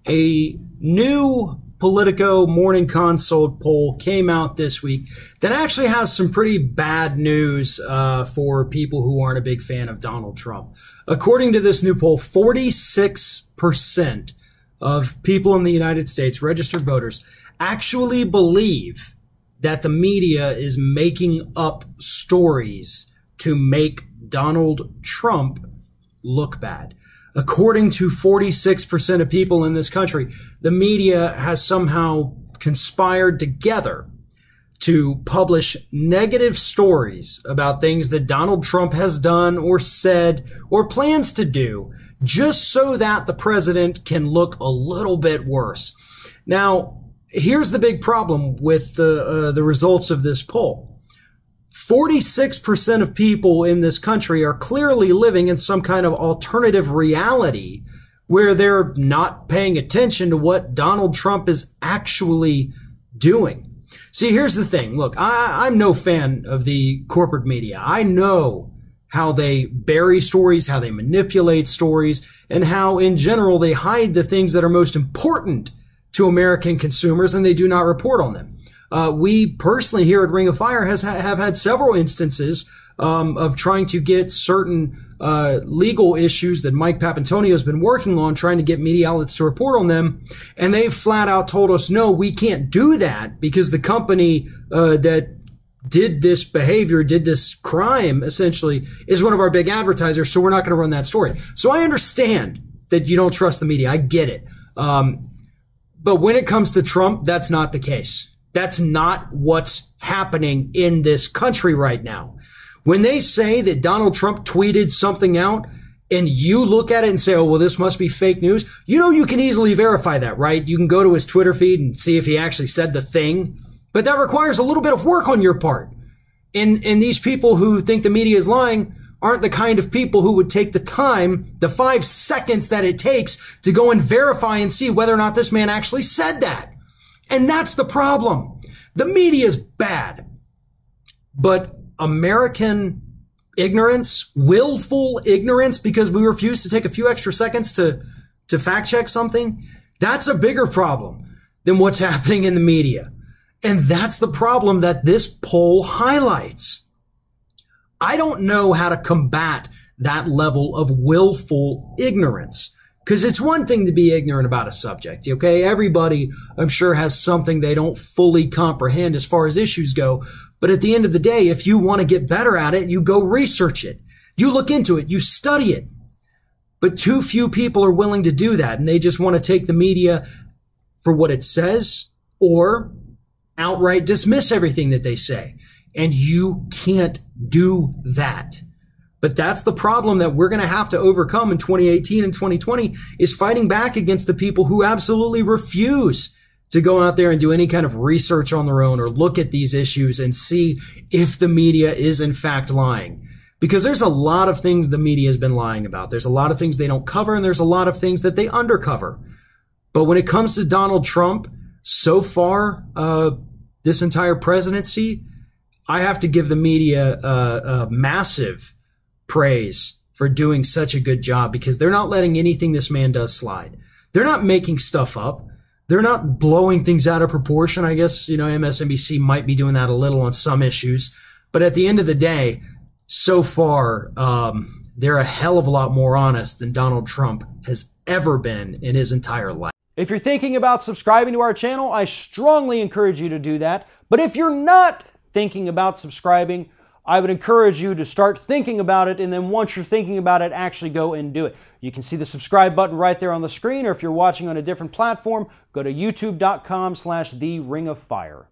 A new Politico Morning Consult poll came out this week that actually has some pretty bad news for people who aren't a big fan of Donald Trump. According to this new poll, 46% of people in the United States, registered voters, actually believe that the media is making up stories to make Donald Trump look bad. According to 46% of people in this country, the media has somehow conspired together to publish negative stories about things that Donald Trump has done or said or plans to do, just so that the president can look a little bit worse. Now, here's the big problem with the results of this poll. 46% of people in this country are clearly living in some kind of alternative reality where they're not paying attention to what Donald Trump is actually doing. See, here's the thing. Look, I'm no fan of the corporate media. I know how they bury stories, how they manipulate stories, and how in general they hide the things that are most important to American consumers and they do not report on them. We personally here at Ring of Fire have had several instances of trying to get certain legal issues that Mike Papantonio has been working on, trying to get media outlets to report on them. And they've flat out told us, no, we can't do that because the company that did this behavior, did this crime, essentially, is one of our big advertisers, so we're not going to run that story. So I understand that you don't trust the media. I get it. But when it comes to Trump, that's not the case. That's not what's happening in this country right now. When they say that Donald Trump tweeted something out and you look at it and say, oh, well, this must be fake news, you know you can easily verify that, right? You can go to his Twitter feed and see if he actually said the thing. But that requires a little bit of work on your part. And these people who think the media is lying aren't the kind of people who would take the time, the 5 seconds that it takes to go and verify and see whether or not this man actually said that. And that's the problem. The media is bad, but American ignorance, willful ignorance, because we refuse to take a few extra seconds to fact check something, that's a bigger problem than what's happening in the media. And that's the problem that this poll highlights. I don't know how to combat that level of willful ignorance. Because it's one thing to be ignorant about a subject, okay? Everybody, I'm sure, has something they don't fully comprehend as far as issues go. But at the end of the day, if you want to get better at it, you go research it. You look into it. You study it. But too few people are willing to do that. And they just want to take the media for what it says or outright dismiss everything that they say. And you can't do that. But that's the problem that we're going to have to overcome in 2018 and 2020 is fighting back against the people who absolutely refuse to go out there and do any kind of research on their own or look at these issues and see if the media is in fact lying. Because there's a lot of things the media has been lying about. There's a lot of things they don't cover and there's a lot of things that they undercover. But when it comes to Donald Trump, so far, this entire presidency, I have to give the media a massive praise for doing such a good job because they're not letting anything this man does slide. They're not making stuff up. They're not blowing things out of proportion. I guess, you know, MSNBC might be doing that a little on some issues. But at the end of the day, so far, they're a hell of a lot more honest than Donald Trump has ever been in his entire life. If you're thinking about subscribing to our channel, I strongly encourage you to do that. But if you're not thinking about subscribing, I would encourage you to start thinking about it, and then once you're thinking about it, actually go and do it. You can see the subscribe button right there on the screen, or if you're watching on a different platform, go to youtube.com/TheRingOfFire.